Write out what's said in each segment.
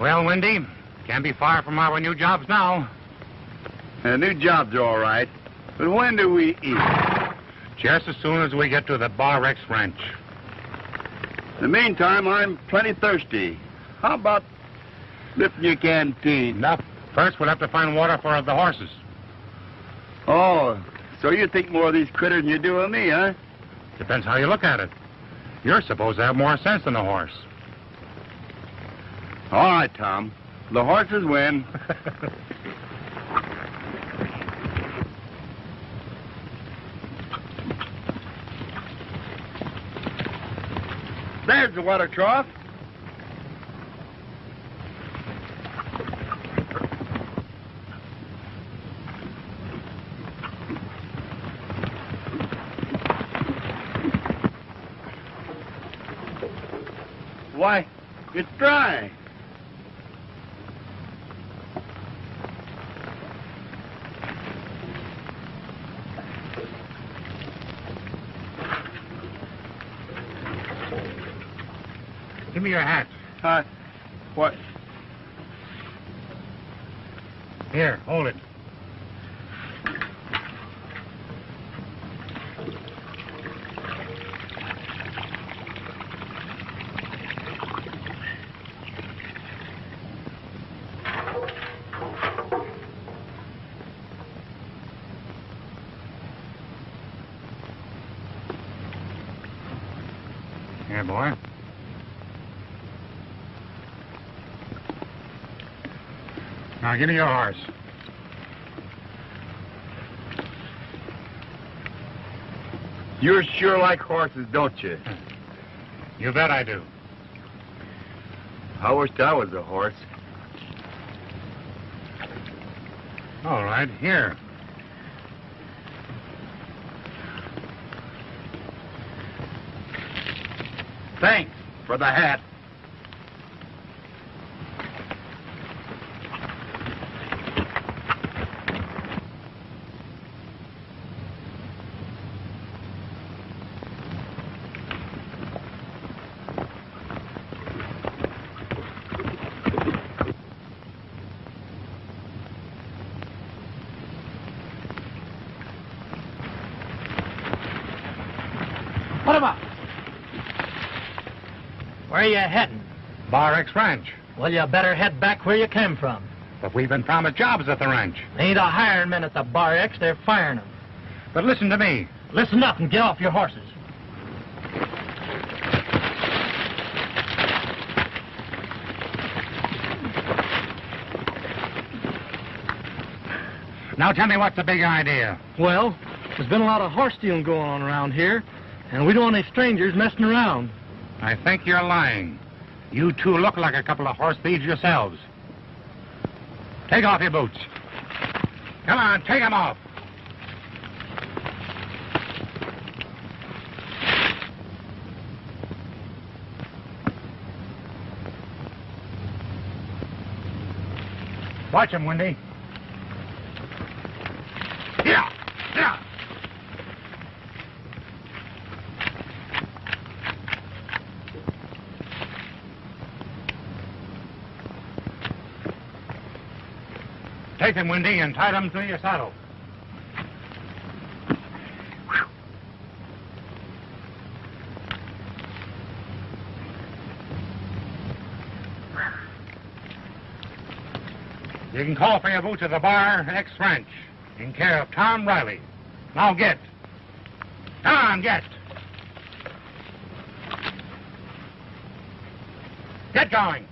Well, Wendy, can't be far from our new jobs now. New jobs are all right. But when do we eat? Just as soon as we get to the Bar X Ranch. In the meantime, I'm plenty thirsty. How about lifting your canteen? Enough. First, we'll have to find water for the horses. Oh, so you think more of these critters than you do of me, huh? Depends how you look at it. You're supposed to have more sense than a horse. All right, Tom. The horses win. There's the water trough. Why, it's dry. Give me your hat. What? Here, hold it. Here, boy. Now, give me your horse. You sure like horses, don't you? You bet I do. I wished I was a horse. All right, here. Thanks for the hat. What about? Where are you heading? Bar X Ranch. Well, you better head back where you came from. But we've been promised jobs at the ranch. They ain't a hiring men at the Bar X, they're firing them. But listen to me. Listen up and get off your horses. Now tell me what's the big idea. Well, there's been a lot of horse stealing going on around here, and we don't want any strangers messing around. I think you're lying. You two look like a couple of horse thieves yourselves. Take off your boots. Come on, take them off. Watch him, Wendy. Yeah, yeah. Take him, Wendy, and tie them to your saddle. You can call for your boots at the bar next ranch, in care of Tom Riley. Now get. Come on, get. Get going.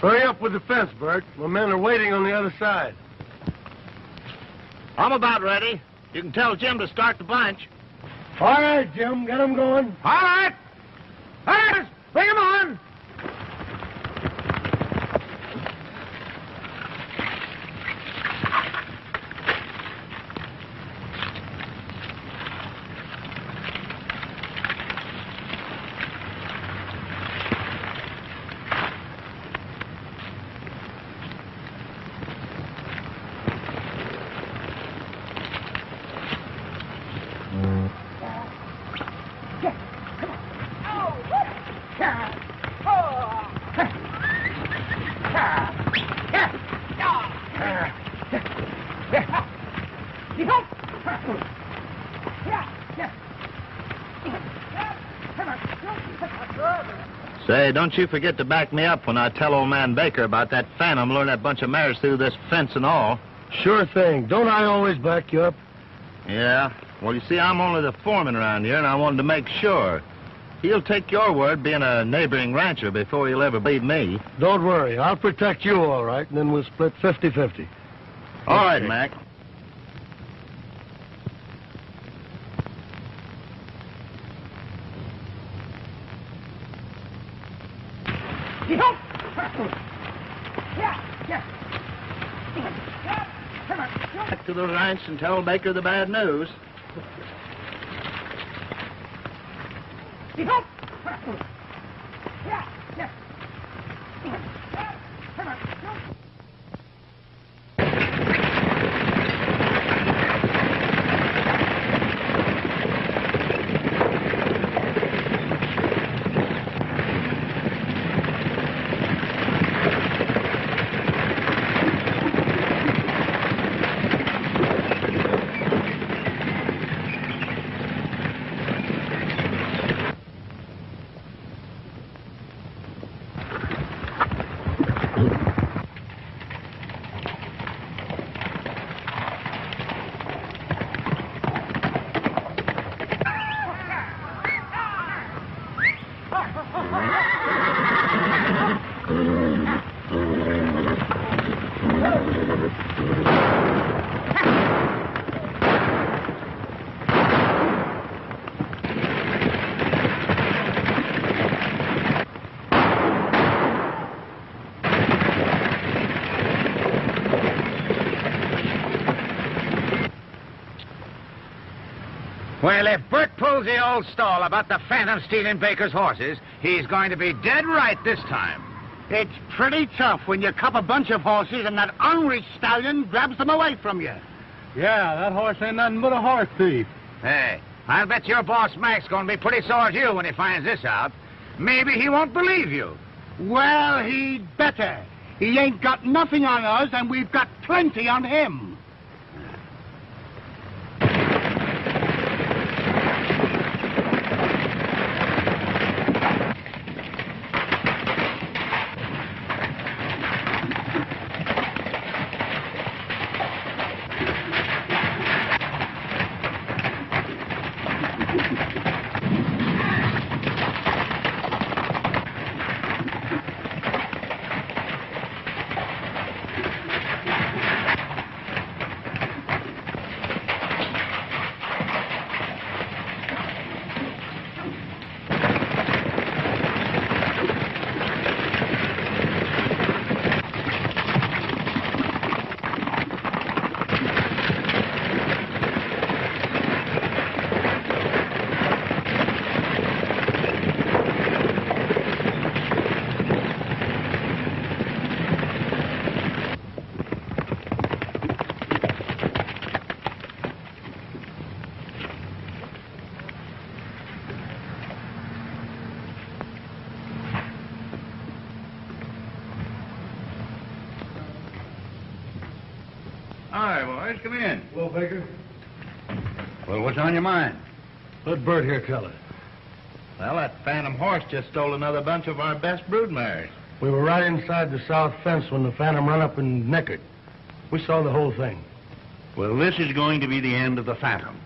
Hurry up with the fence, Bert. My men are waiting on the other side. I'm about ready. You can tell Jim to start the bunch. All right, Jim. Get 'em going. All right. All right, bring him on. Say, don't you forget to back me up when I tell old man Baker about that phantom luring that bunch of mares through this fence and all. Sure thing. Don't I always back you up? Yeah. Well, you see, I'm only the foreman around here, and I wanted to make sure. He'll take your word being a neighboring rancher before he'll ever believe me. Don't worry. I'll protect you all right, and then we'll split 50-50. All right, Mac. Back to the ranch and tell Baker the bad news. Well, if Bert pulls the old stall about the phantom stealing Baker's horses, he's going to be dead right this time. It's pretty tough when you cup a bunch of horses and that ornery stallion grabs them away from you. Yeah, that horse ain't nothing but a horse thief. Hey, I'll bet your boss Mac's going to be pretty sore at you when he finds this out. Maybe he won't believe you. Well, he'd better. He ain't got nothing on us, and we've got plenty on him. Hi, boys. Come in. Hello, Baker. Well, what's on your mind? Let Bert here tell it. Well, that phantom horse just stole another bunch of our best broodmares. We were right inside the south fence when the phantom run up and neckered. We saw the whole thing. Well, this is going to be the end of the Phantom.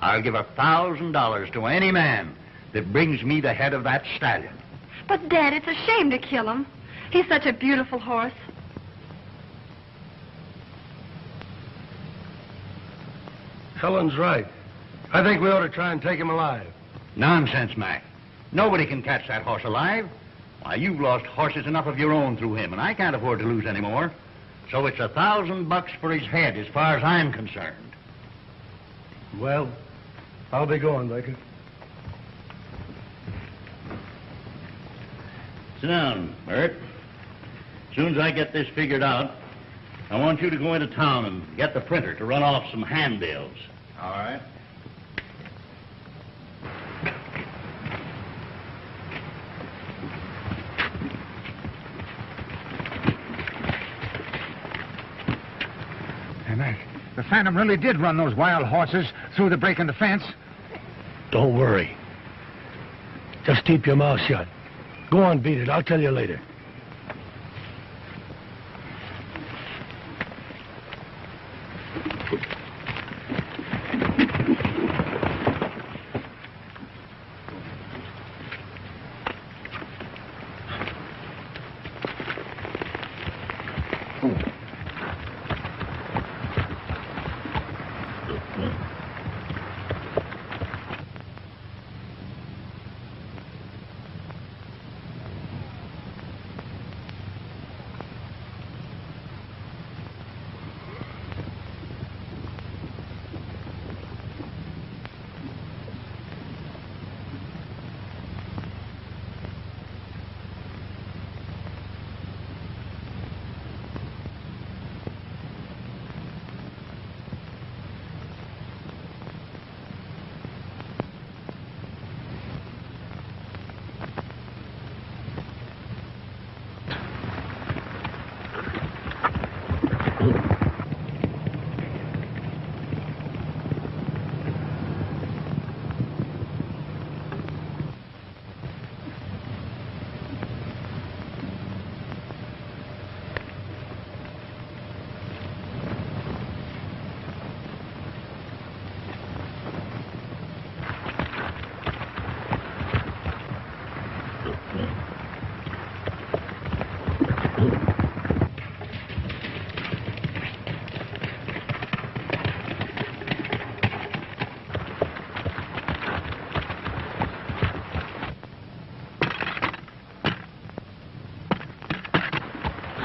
I'll give $1,000 to any man that brings me the head of that stallion. But, Dad, it's a shame to kill him. He's such a beautiful horse. Helen's right. I think we ought to try and take him alive. Nonsense, Mac. Nobody can catch that horse alive. Why, you've lost horses enough of your own through him, and I can't afford to lose any more. So it's $1,000 for his head as far as I'm concerned. Well, I'll be going, Baker. Sit down, Bert. As soon as I get this figured out, I want you to go into town and get the printer to run off some handbills. All right. Hey, Mac, the Phantom really did run those wild horses through the break in the fence. Don't worry. Just keep your mouth shut. Go on, beat it. I'll tell you later.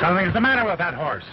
Something's the matter with that horse.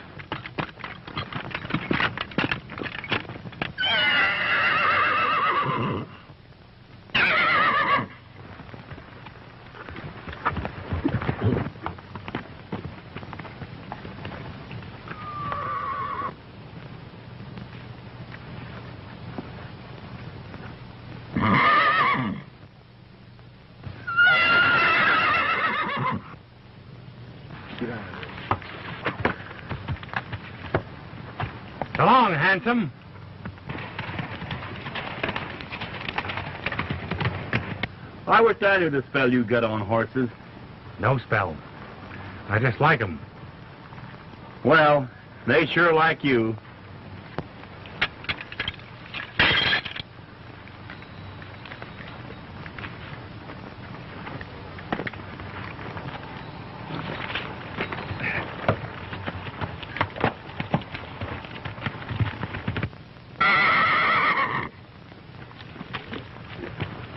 So long, handsome. I wish I knew the spell you got on horses. No spell. I just like 'em. Well, they sure like you.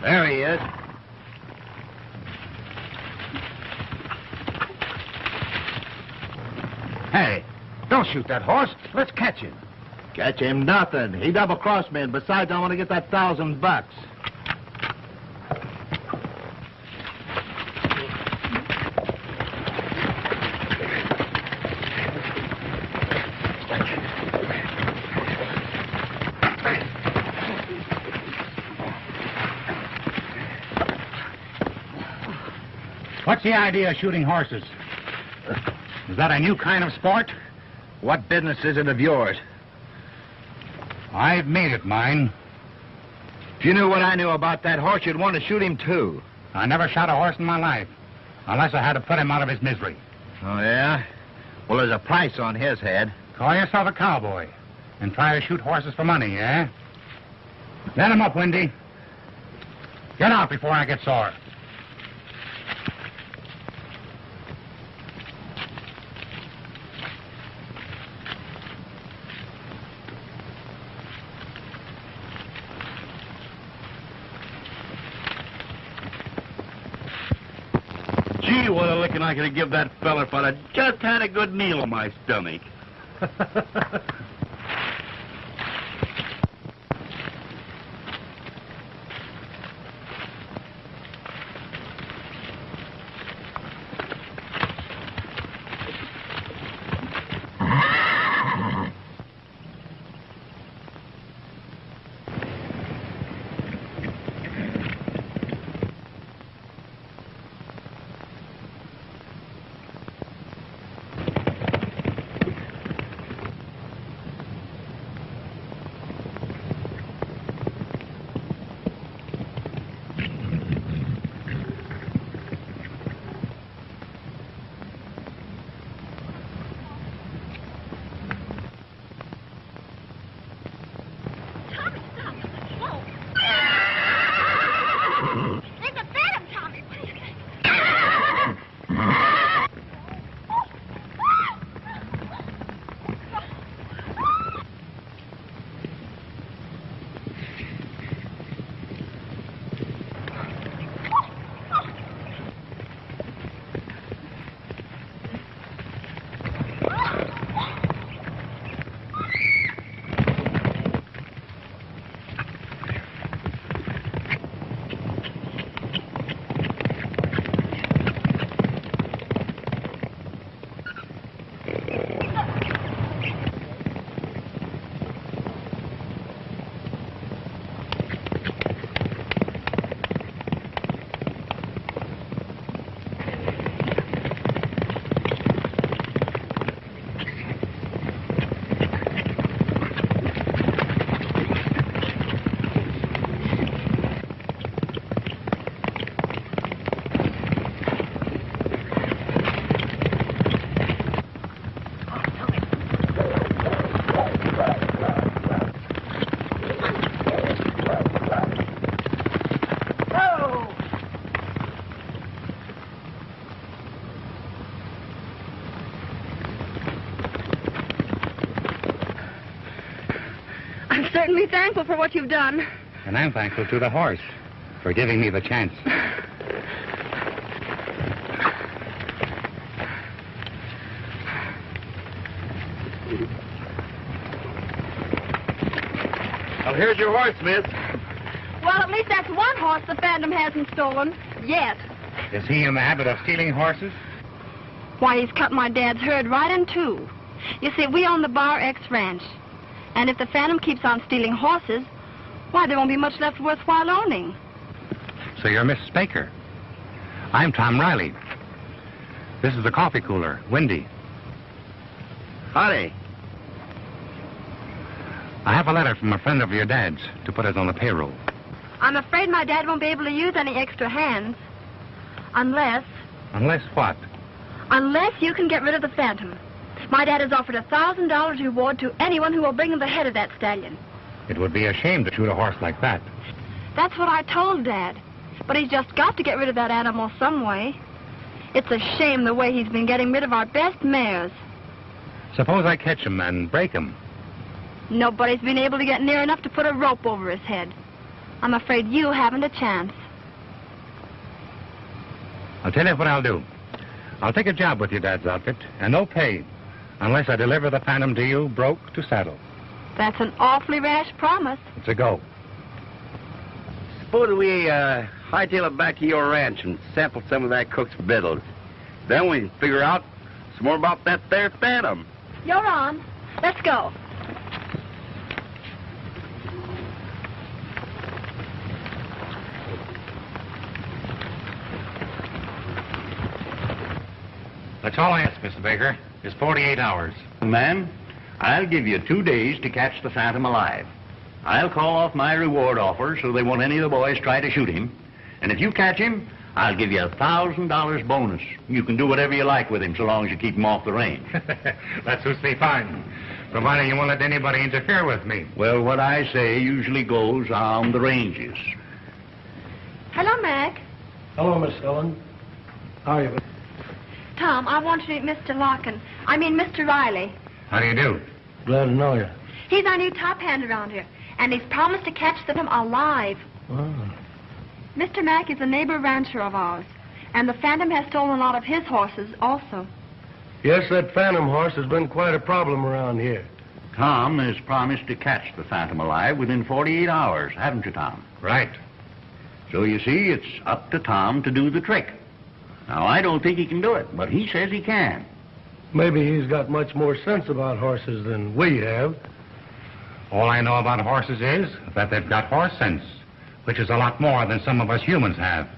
There he is. Hey, don't shoot that horse. Let's catch him. Catch him nothing. He double-crossed me, and besides, I want to get that $1,000. What's the idea of shooting horses? Is that a new kind of sport? What business is it of yours? I've made it mine. If you knew what I knew about that horse, you'd want to shoot him, too. I never shot a horse in my life, unless I had to put him out of his misery. Oh, yeah? Well, there's a price on his head. Call yourself a cowboy and try to shoot horses for money, eh? Let him up, Windy. Get out before I get sore. Gee, what a licking I could give that feller if I'd just had a good meal on my stomach. Certainly thankful for what you've done. And I'm thankful to the horse for giving me the chance. Well, here's your horse, miss. Well, at least that's one horse the Phantom hasn't stolen. Yet. Is he in the habit of stealing horses? Why, he's cut my dad's herd right in two. You see, we own the Bar X Ranch. And if the Phantom keeps on stealing horses, why, there won't be much left worthwhile owning. So you're Mrs. Baker. I'm Tom Riley. This is the coffee cooler, Windy. Howdy. I have a letter from a friend of your dad's to put us on the payroll. I'm afraid my dad won't be able to use any extra hands. Unless What? Unless you can get rid of the Phantom. My dad has offered $1,000 reward to anyone who will bring him the head of that stallion. It would be a shame to shoot a horse like that. That's what I told Dad. But he's just got to get rid of that animal some way. It's a shame the way he's been getting rid of our best mares. Suppose I catch him and break him. Nobody's been able to get near enough to put a rope over his head. I'm afraid you haven't a chance. I'll tell you what I'll do. I'll take a job with your dad's outfit, and no pay, unless I deliver the Phantom to you broke to saddle. That's an awfully rash promise. It's a go. Suppose we hightail it back to your ranch and sample some of that cook's victuals. Then we can figure out some more about that there Phantom. You're on. Let's go. That's all I ask, Mr. Baker, is 48 hours. Man, I'll give you 2 days to catch the Phantom alive. I'll call off my reward offer so they won't any of the boys try to shoot him. And if you catch him, I'll give you $1,000 bonus. You can do whatever you like with him so long as you keep him off the range. That suits me fine, providing you won't let anybody interfere with me. Well, what I say usually goes on the ranges. Hello, Mac. Hello, Miss Ellen. How are you? Tom, I want you to meet Mr. Mr. Riley. How do you do? Glad to know you. He's our new top hand around here, and he's promised to catch them alive. Oh. Mr. Mack is a neighbor rancher of ours, and the Phantom has stolen a lot of his horses also. Yes, that Phantom horse has been quite a problem around here. Tom has promised to catch the Phantom alive within 48 hours, haven't you, Tom? Right. So you see, it's up to Tom to do the trick. Now, I don't think he can do it, but he says he can. Maybe he's got much more sense about horses than we have. All I know about horses is that they've got horse sense, which is a lot more than some of us humans have.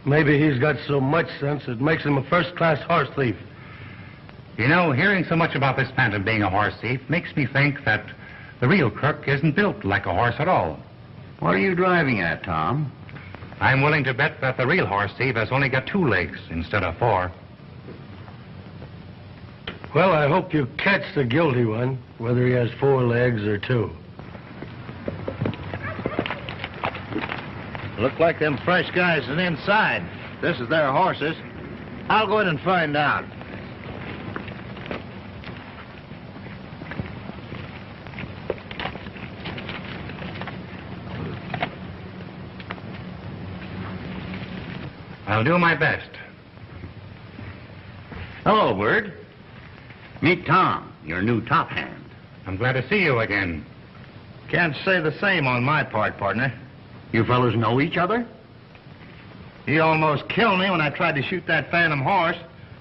Maybe he's got so much sense it makes him a first-class horse thief. You know, hearing so much about this Phantom being a horse thief makes me think that the real crook isn't built like a horse at all. What are you driving at, Tom? I'm willing to bet that the real horse thief has only got 2 legs instead of 4. Well, I hope you catch the guilty one, whether he has 4 legs or 2. Look like them fresh guys is inside. This is their horses. I'll go in and find out. I'll do my best. Hello, Bird. Meet Tom, your new top hand. I'm glad to see you again. Can't say the same on my part, partner. You fellows know each other? He almost killed me when I tried to shoot that Phantom horse.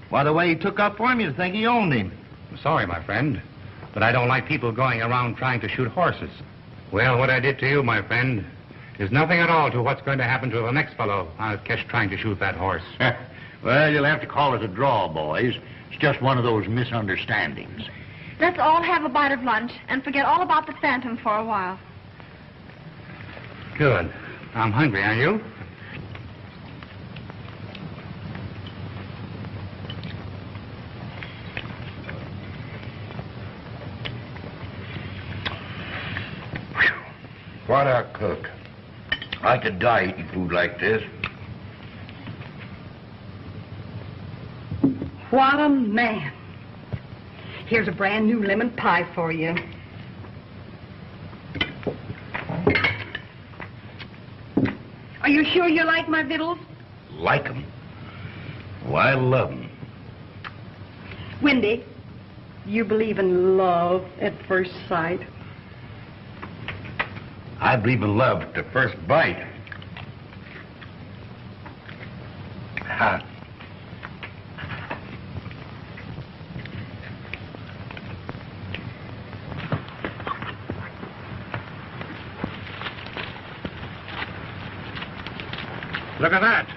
Why, the way he took up for him, you'd think he owned him. I'm sorry, my friend, but I don't like people going around trying to shoot horses. Well, what I did to you, my friend, is nothing at all to what's going to happen to the next fellow I'll catch trying to shoot that horse. Well, you'll have to call it a draw, boys. It's just one of those misunderstandings. Let's all have a bite of lunch and forget all about the Phantom for a while. Good. I'm hungry, are you? What a cook. I could die eating food like this. What a man. Here's a brand new lemon pie for you. Are you sure you like my victuals? Like 'em. Why, I love 'em. Wendy, you believe in love at first sight? I believe in love at the first bite. Ha. Look at that.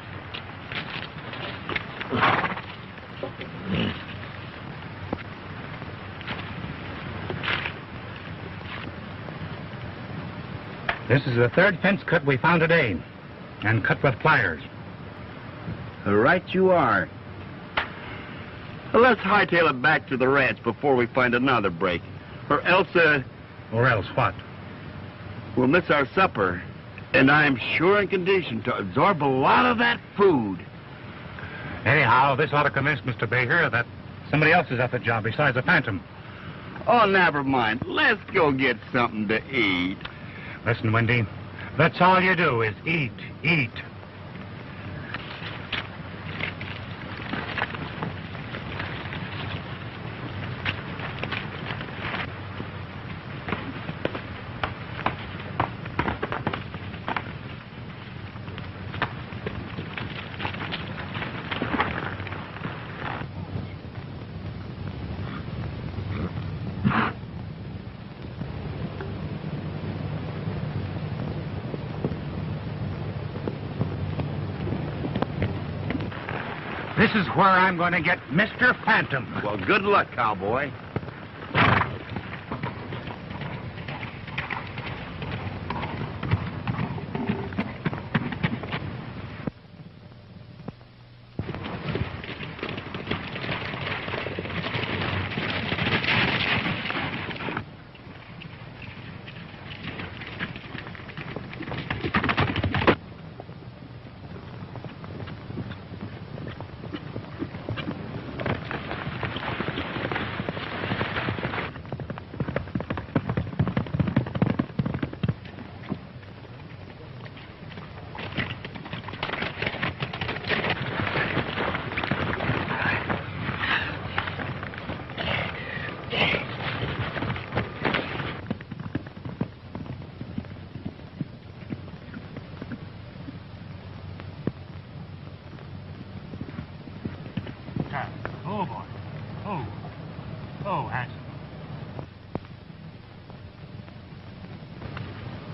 This is the 3rd fence cut we found today, and cut with pliers. Right you are. Well, let's hightail it back to the ranch before we find another break. Or else, Or else what? we'll miss our supper. And I'm sure in condition to absorb a lot of that food. Anyhow, this ought to convince Mr. Baker that somebody else is at the job besides the Phantom. Oh, never mind. Let's go get something to eat. Listen, Wendy, that's all you do is eat, eat. This is where I'm going to get Mr. Phantom. Well, good luck, cowboy.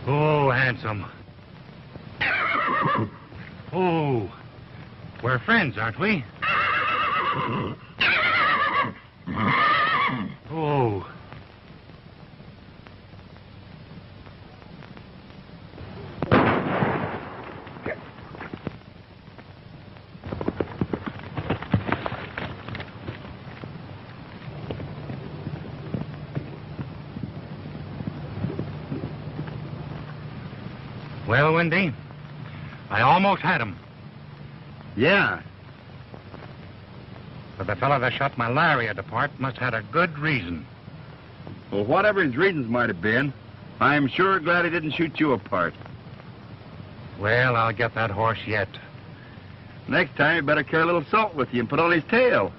Oh, handsome. Oh, we're friends, aren't we? Oh. Well, Wendy, I almost had him. Yeah. But the fellow that shot my lariat apart must have had a good reason. Well, whatever his reasons might have been, I'm sure glad he didn't shoot you apart. Well, I'll get that horse yet. Next time, you better carry a little salt with you and put on his tail.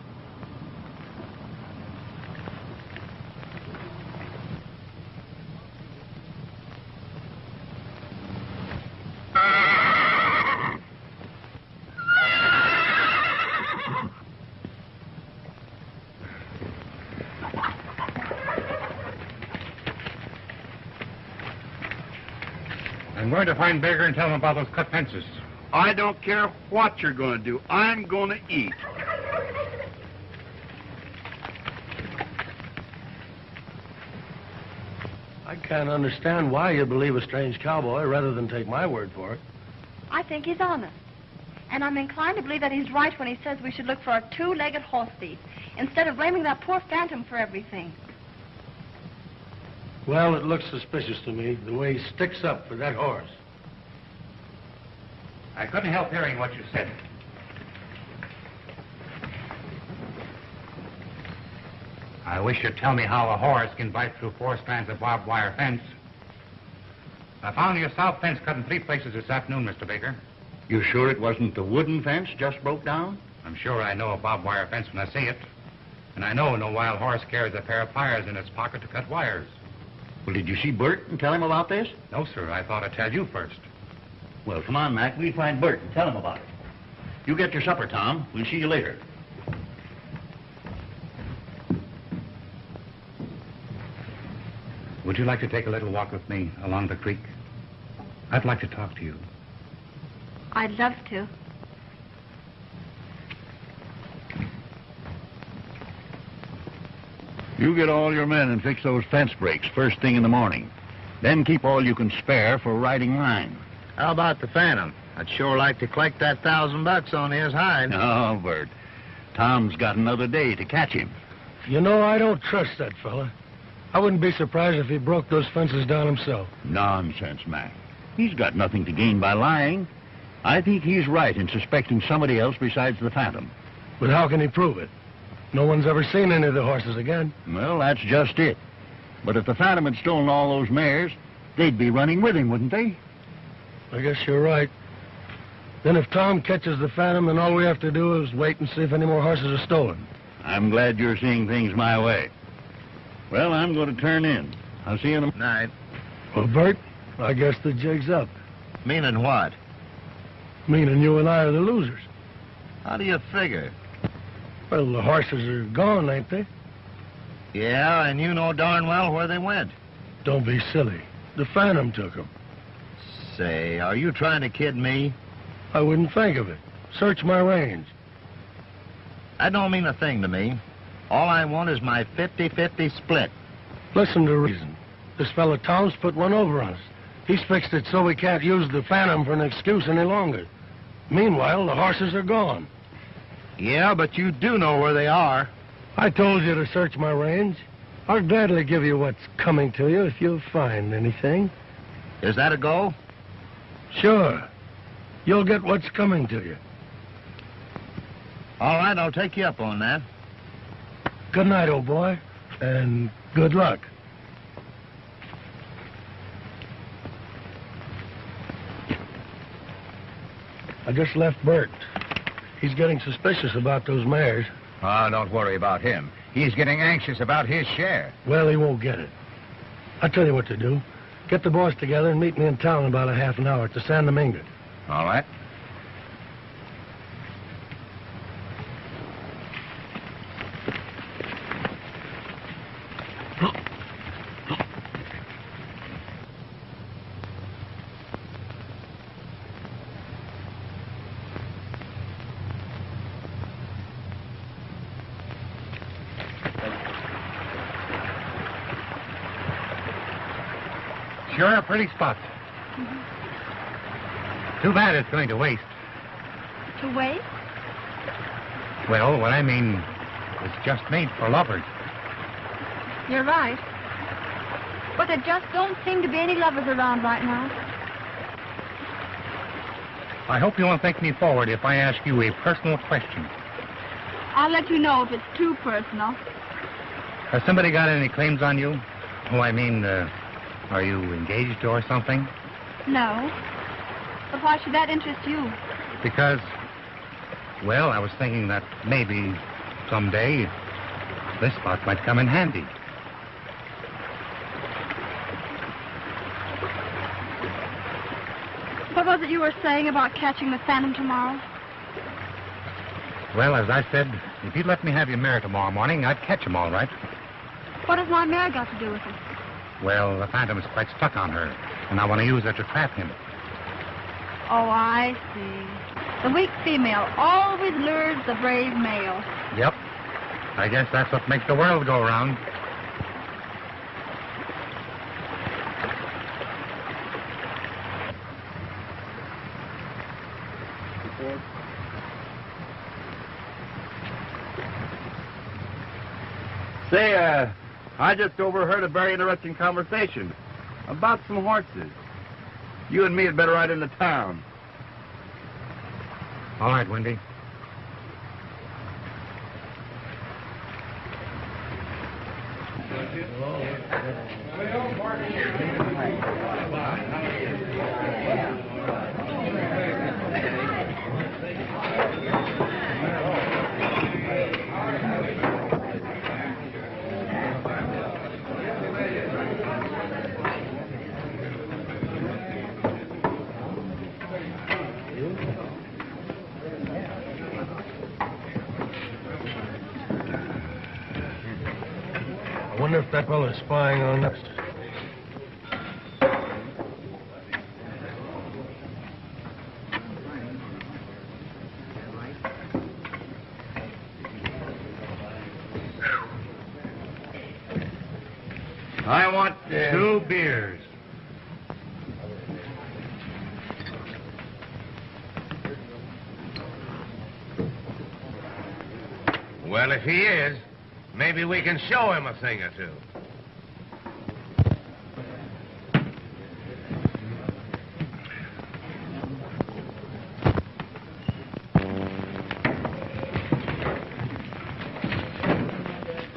I'm going to find Baker and tell him about those cut fences. I don't care what you're going to do. I'm going to eat. I can't understand why you believe a strange cowboy rather than take my word for it. I think he's honest. And I'm inclined to believe that he's right when he says we should look for a two-legged horse thief instead of blaming that poor phantom for everything. Well, it looks suspicious to me, the way he sticks up for that horse. I couldn't help hearing what you said. I wish you'd tell me how a horse can bite through 4 strands of barbed wire fence. I found your south fence cut in 3 places this afternoon, Mr. Baker. You sure it wasn't the wooden fence just broke down? I'm sure I know a barbed wire fence when I see it. And I know no wild horse carries a pair of pliers in its pocket to cut wires. Well, did you see Bert and tell him about this? No, sir. I thought I'd tell you first. Well, come on, Mac. We'll find Bert and tell him about it. You get your supper, Tom. We'll see you later. Would you like to take a little walk with me along the creek? I'd like to talk to you. I'd love to. You get all your men and fix those fence breaks first thing in the morning. Then keep all you can spare for riding line. How about the phantom? I'd sure like to collect that $1,000 on his hide. Oh, Bert. Tom's got another day to catch him. You know, I don't trust that fella. I wouldn't be surprised if he broke those fences down himself. Nonsense, Mac. He's got nothing to gain by lying. I think he's right in suspecting somebody else besides the phantom. But how can he prove it? No one's ever seen any of the horses again. Well, that's just it. But if the phantom had stolen all those mares, they'd be running with him, wouldn't they? I guess you're right. Then if Tom catches the phantom, then all we have to do is wait and see if any more horses are stolen. I'm glad you're seeing things my way. Well, I'm going to turn in. I'll see you in the Night. Well, Bert, I guess the jig's up. Meaning what? Meaning you and I are the losers. How do you figure? Well, the horses are gone, ain't they? Yeah, and you know darn well where they went. Don't be silly. The phantom took them. Say, are you trying to kid me? I wouldn't think of it. Search my range. That don't mean a thing to me. All I want is my 50-50 split. Listen to reason. This fella Tom's put one over on us. He's fixed it so we can't use the phantom for an excuse any longer. Meanwhile, the horses are gone. Yeah, but you do know where they are. I told you to search my range. I'll gladly give you what's coming to you if you find anything. Is that a go? Sure. You'll get what's coming to you. All right, I'll take you up on that. Good night, old boy, and good luck. I just left Bert. He's getting suspicious about those mares. Oh, don't worry about him. He's getting anxious about his share. Well, he won't get it. I'll tell you what to do. Get the boys together and meet me in town in about a half an hour at the San Domingo. All right. sure a pretty spot. Too bad it's going to waste. To waste? Well, what I mean, it's just made for lovers. You're right. But there just don't seem to be any lovers around right now. I hope you won't think me forward if I ask you a personal question. I'll let you know if it's too personal. Has somebody got any claims on you? Oh, I mean, are you engaged or something? No. But why should that interest you? Because, well, I was thinking that maybe someday this spot might come in handy. What was it you were saying about catching the phantom tomorrow? Well, as I said, if you'd let me have your mare tomorrow morning, I'd catch him all right. What has my mare got to do with it? Well, the phantom is quite stuck on her, and I want to use her to trap him. Oh, I see. The weak female always lures the brave male. Yep. I guess that's what makes the world go round. Say, I just overheard a very interesting conversation about some horses. You and me had better ride into town. All right, Wendy. I wonder if that fellow's spying on us. I want 2 beers. Well, if he is, maybe we can show him a thing or two.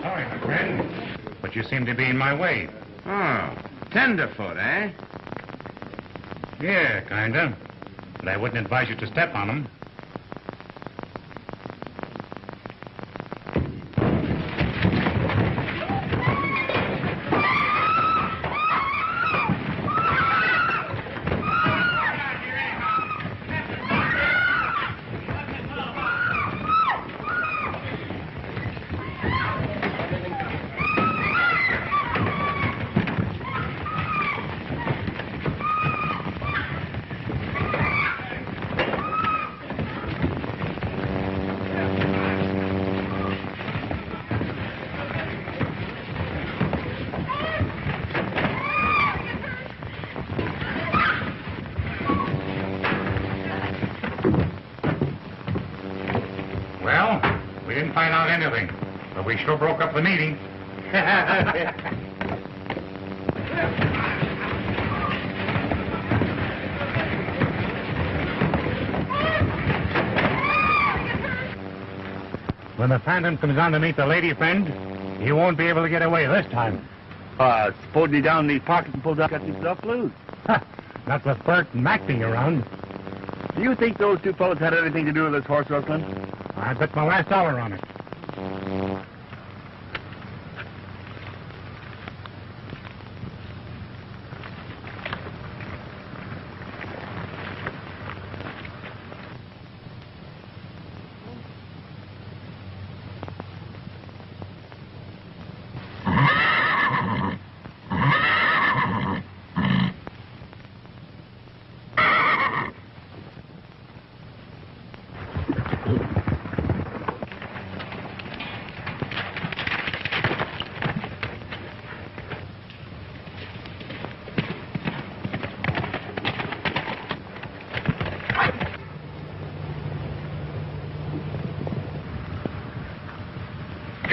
Sorry, my friend, but you seem to be in my way. Oh, tenderfoot, eh? Yeah, kinda. But I wouldn't advise you to step on them. Well, we didn't find out anything, but we sure broke up the meeting. When the phantom comes on to meet the lady friend, he won't be able to get away this time. Supposing you down in these pockets and pulled out, got yourself loose. Not with Bert and Mac being around. Do you think those two fellows had anything to do with this horse rustling? I bet my last dollar on it.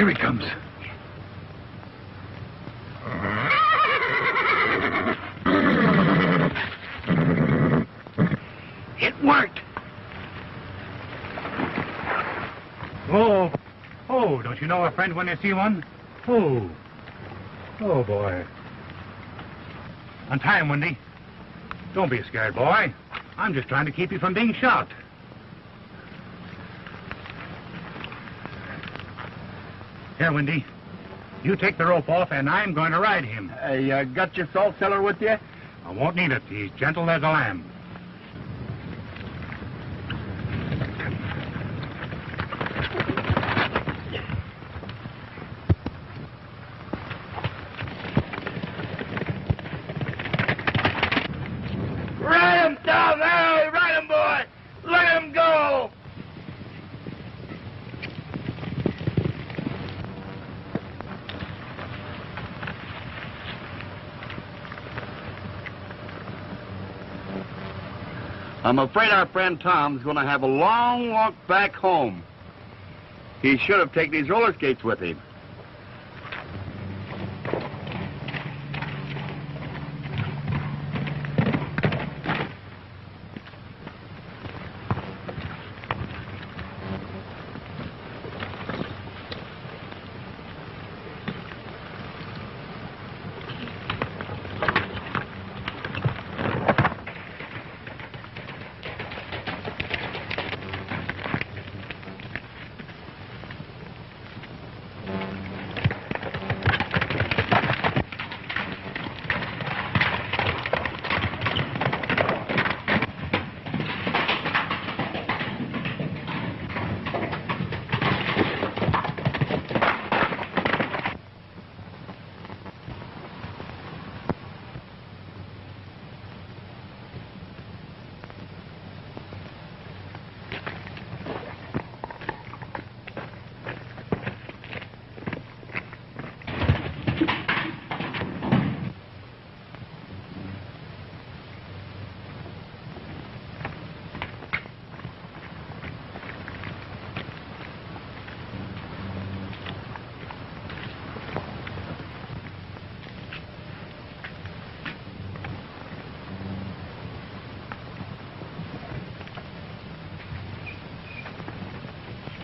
Here he comes. It worked. Oh, don't you know a friend when you see one? Oh, boy. Untie him, Wendy. Don't be scared, boy. I'm just trying to keep you from being shot. Here, Wendy. You take the rope off, and I'm going to ride him. You got your salt cellar with you? I won't need it. He's gentle as a lamb. Ride him down there! Ride him, boy! Let him go! I'm afraid our friend Tom's going to have a long walk back home. He should have taken his roller skates with him.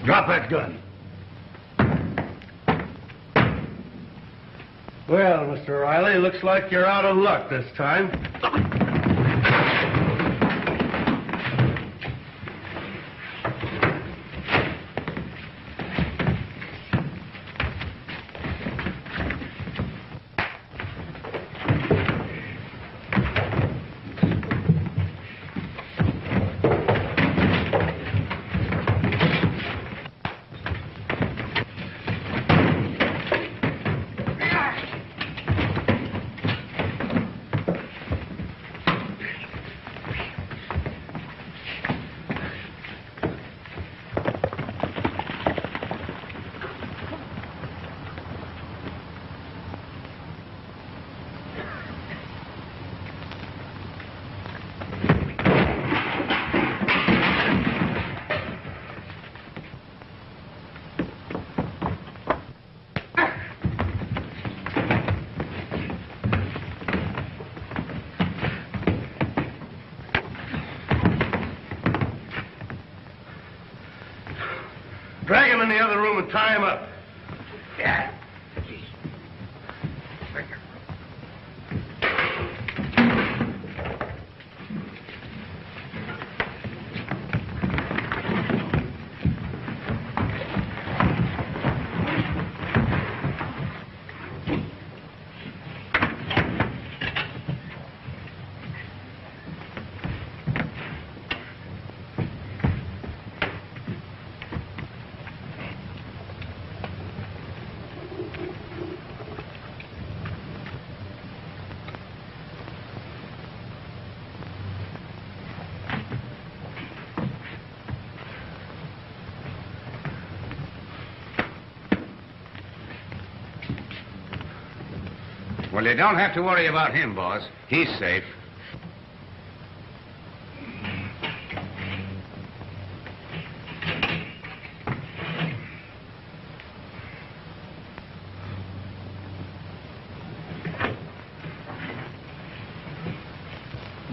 Drop that gun. Well, Mr. Riley, looks like you're out of luck this time. Drag him in the other room and tie him up. Yeah. Well, you don't have to worry about him, boss. He's safe.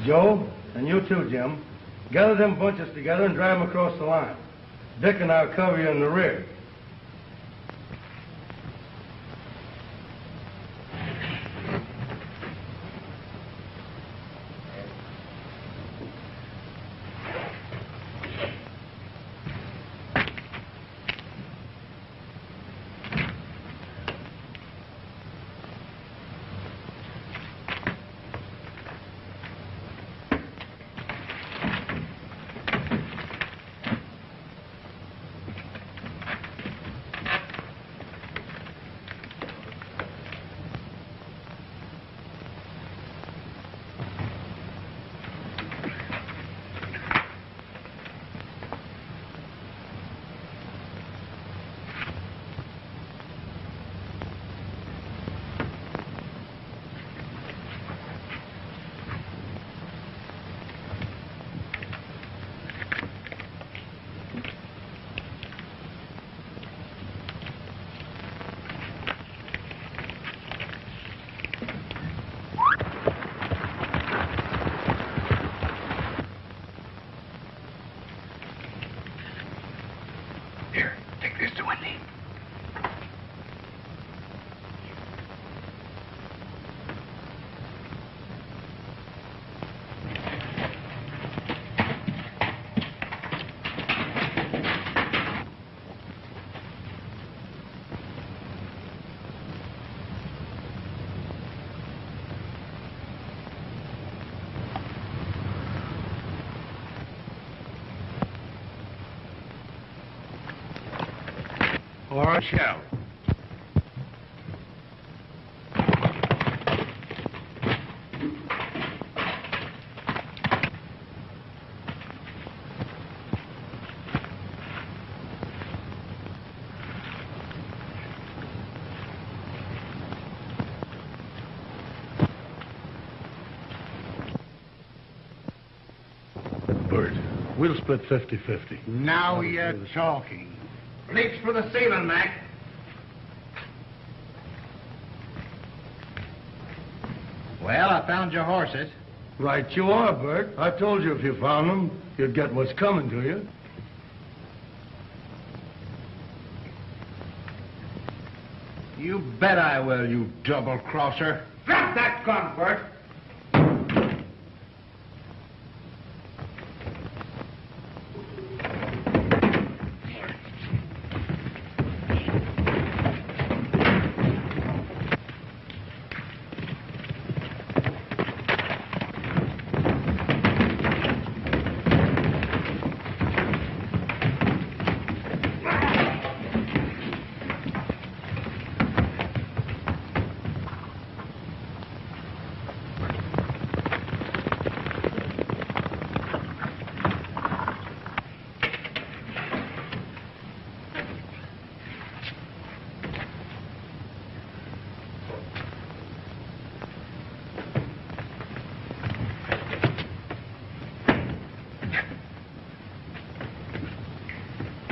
Joe, and you too, Jim. Gather them bunches together and drive them across the line. Dick and I'll cover you in the rear. Or a shell. Bert, we'll split 50-50. Now you're talking. Reach for the ceiling, Mac. Well, I found your horses. Right you are, Bert. I told you if you found them, you'd get what's coming to you. You bet I will, you double-crosser. Drop that gun, Bert.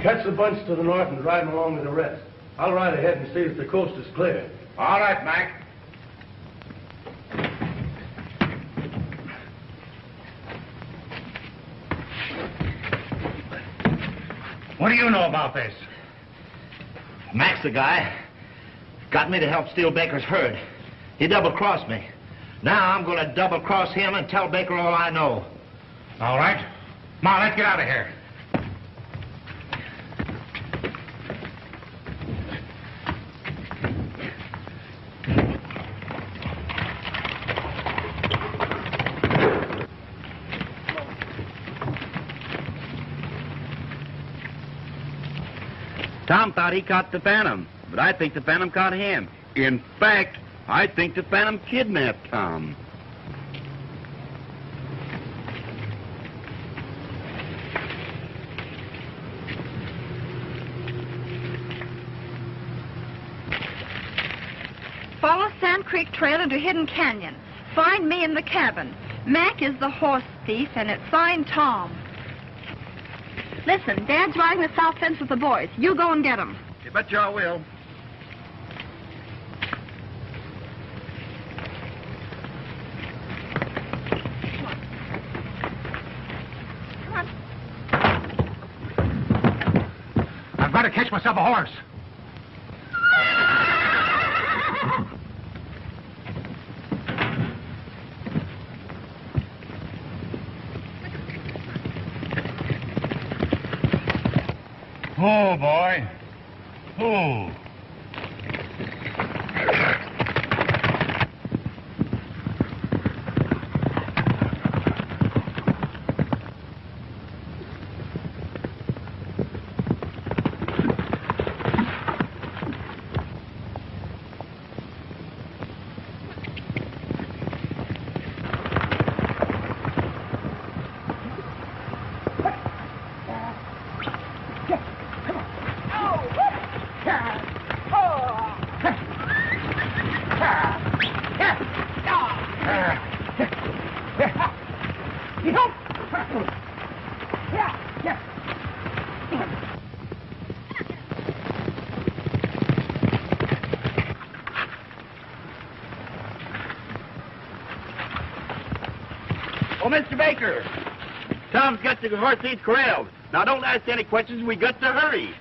Catch the bunch to the north and drive them along with the rest. I'll ride ahead and see if the coast is clear. All right, Mac. What do you know about this? Mac's the guy. Got me to help steal Baker's herd. He double-crossed me. Now I'm going to double-cross him and tell Baker all I know. All right. Come on, let's get out of here. Tom thought he caught the Phantom, but I think the Phantom caught him. In fact, I think the Phantom kidnapped Tom. Follow Sand Creek Trail into Hidden Canyon. Find me in the cabin. Mac is the horse thief, and it's signed Tom. Listen, Dad's riding the south fence with the boys. You go and get him. You bet you I will. to catch myself a horse. Oh, boy. Oh. Oh, Mr. Baker, Tom's got the horse seat corralled. Now, don't ask any questions. We got to hurry.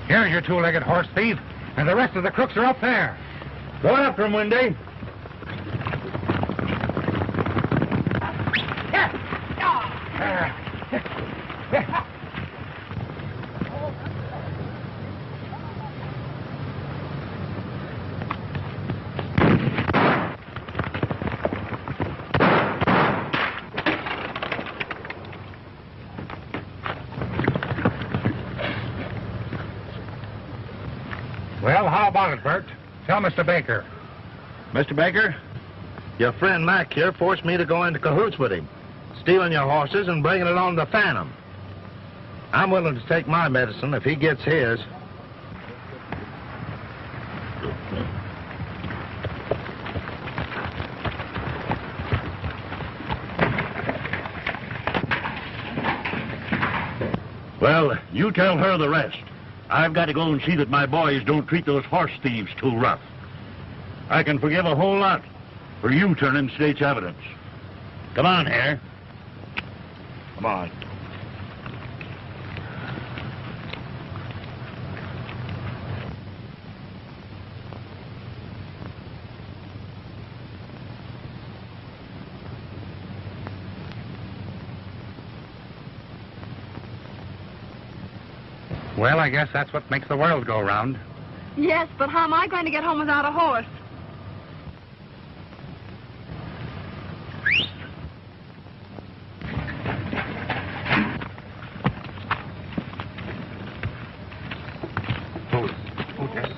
Here's your two-legged horse thief, and the rest of the crooks are up there. Go after him, Windy. Well, how about it, Bert? Tell Mr. Baker. Mr. Baker, Your friend Mac here forced me to go into cahoots with him, stealing your horses and bringing it on the Phantom. I'm willing to take my medicine if he gets his. Well, you tell her the rest. I've got to go and see that my boys don't treat those horse thieves too rough. I can forgive a whole lot for you turning state's evidence. Come on, Hare. Come on. Well, I guess that's what makes the world go round. Yes, but how am I going to get home without a horse? Okay.